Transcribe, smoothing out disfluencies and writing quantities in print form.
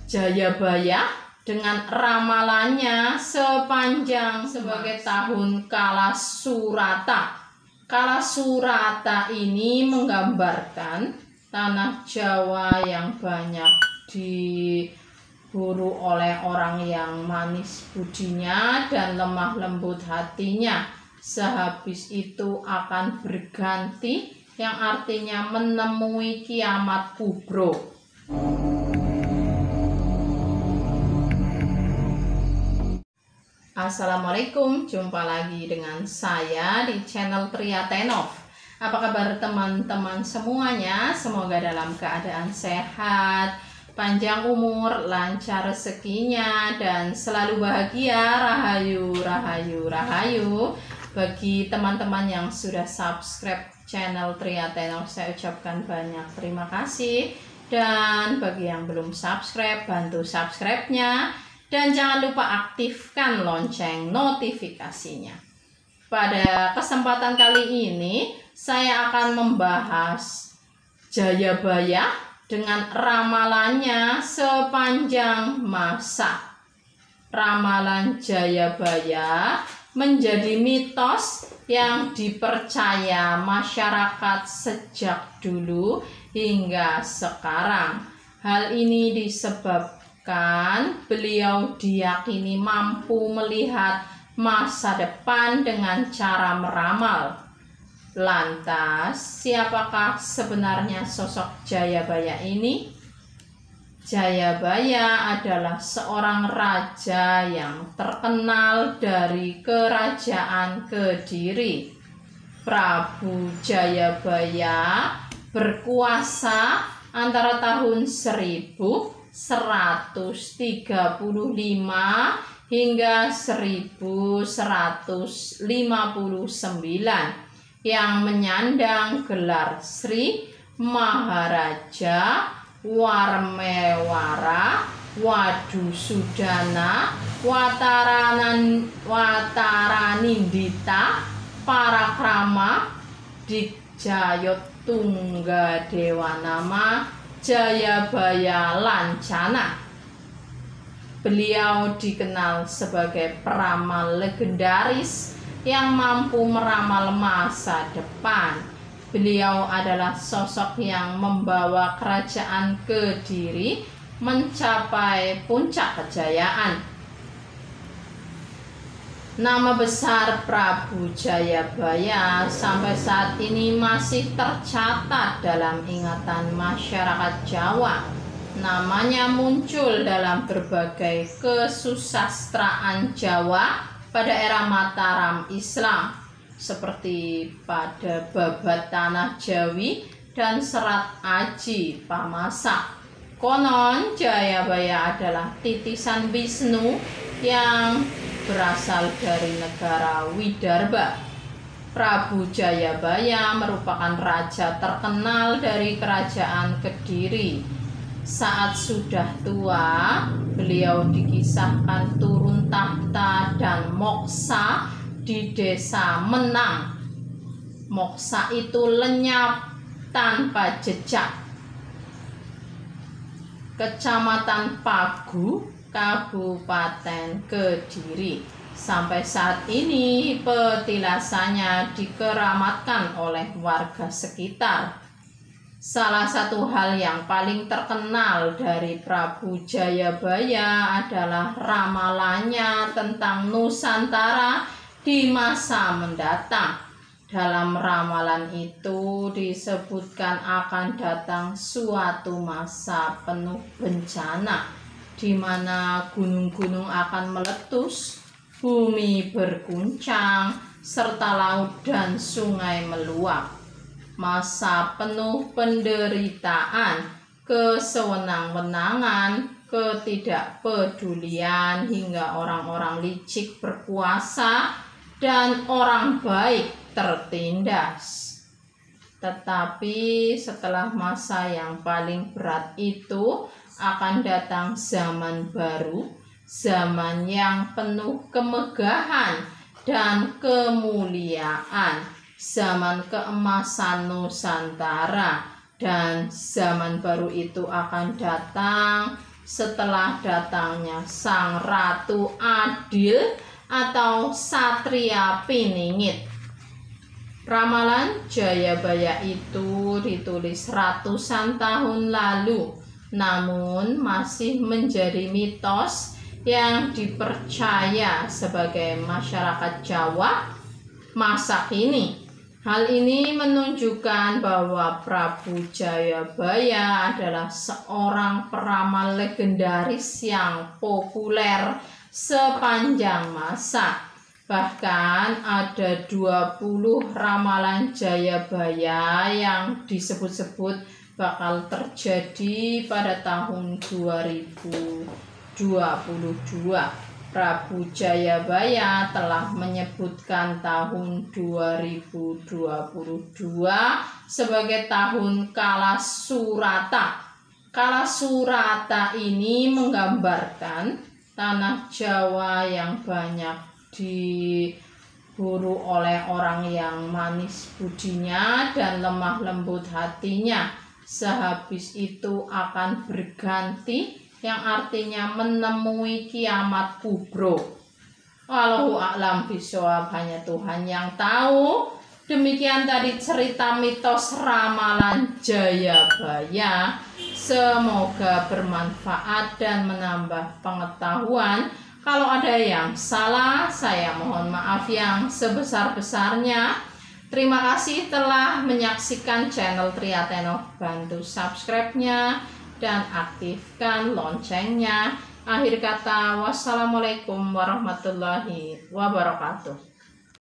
Jayabaya dengan ramalannya sepanjang sebagai tahun Kalasurata. Kalasurata ini menggambarkan tanah Jawa yang banyak diburu oleh orang yang manis budinya dan lemah lembut hatinya. Sehabis itu akan berganti, yang artinya menemui kiamat kubro. Assalamualaikum, jumpa lagi dengan saya di channel Triatenov. Apa kabar teman-teman semuanya? Semoga dalam keadaan sehat, panjang umur, lancar rezekinya, dan selalu bahagia. Rahayu, rahayu, rahayu. Bagi teman-teman yang sudah subscribe channel Triatenov, saya ucapkan banyak terima kasih. Dan bagi yang belum subscribe, bantu subscribe-nya. Dan jangan lupa aktifkan lonceng notifikasinya. Pada kesempatan kali ini, saya akan membahas Jayabaya dengan ramalannya sepanjang masa. Ramalan Jayabaya menjadi mitos yang dipercaya masyarakat sejak dulu hingga sekarang. Hal ini disebabkan beliau diyakini mampu melihat masa depan dengan cara meramal. Lantas, siapakah sebenarnya sosok Jayabaya ini? Jayabaya adalah seorang raja yang terkenal dari kerajaan Kediri. Prabu Jayabaya berkuasa antara tahun 1135 hingga 1159 yang menyandang gelar Sri Maharaja Warmewara Wadusudana Wataranindita Parakrama Dikjayotunggadewanama Jayabaya Lancana. Beliau dikenal sebagai peramal legendaris yang mampu meramal masa depan. Beliau adalah sosok yang membawa kerajaan Kediri mencapai puncak kejayaan. Nama besar Prabu Jayabaya sampai saat ini masih tercatat dalam ingatan masyarakat Jawa. Namanya muncul dalam berbagai kesusastraan Jawa pada era Mataram Islam, seperti pada Babat Tanah Jawi dan Serat Aji Pamasa. Konon Jayabaya adalah titisan Wisnu yang berasal dari negara Widarba. Prabu Jayabaya merupakan raja terkenal dari kerajaan Kediri. Saat sudah tua, beliau dikisahkan turun tahta dan moksa di desa Menang. Moksa itu lenyap tanpa jejak. Kecamatan Pagu, Kabupaten Kediri. Sampai saat ini petilasannya dikeramatkan oleh warga sekitar. Salah satu hal yang paling terkenal dari Prabu Jayabaya adalah ramalannya tentang Nusantara di masa mendatang. Dalam ramalan itu disebutkan akan datang suatu masa penuh bencana, di mana gunung-gunung akan meletus, bumi berguncang, serta laut dan sungai meluap. Masa penuh penderitaan, kesewenang-wenangan, ketidakpedulian, hingga orang-orang licik berkuasa dan orang baik tertindas. Tetapi setelah masa yang paling berat itu akan datang zaman baru, zaman yang penuh kemegahan dan kemuliaan, zaman keemasan Nusantara. Dan zaman baru itu akan datang setelah datangnya sang Ratu Adil atau Satria Piningit. Ramalan Jayabaya itu ditulis ratusan tahun lalu, namun masih menjadi mitos yang dipercaya sebagai masyarakat Jawa masa kini. Hal ini menunjukkan bahwa Prabu Jayabaya adalah seorang peramal legendaris yang populer sepanjang masa. Bahkan ada 20 ramalan Jayabaya yang disebut-sebut bakal terjadi pada tahun 2022. Prabu Jayabaya telah menyebutkan tahun 2022 sebagai tahun Kalasurata. Kalasurata ini menggambarkan tanah Jawa yang banyak diburu oleh orang yang manis budinya dan lemah lembut hatinya. Sehabis itu akan berganti, yang artinya menemui kiamat kubro. Wallahu a'lam bishawab, hanya Tuhan yang tahu. Demikian tadi cerita mitos ramalan Jayabaya. Semoga bermanfaat dan menambah pengetahuan. Kalau ada yang salah, saya mohon maaf yang sebesar-besarnya. Terima kasih telah menyaksikan channel Triateno. Bantu subscribe-nya dan aktifkan loncengnya. Akhir kata, wassalamualaikum warahmatullahi wabarakatuh.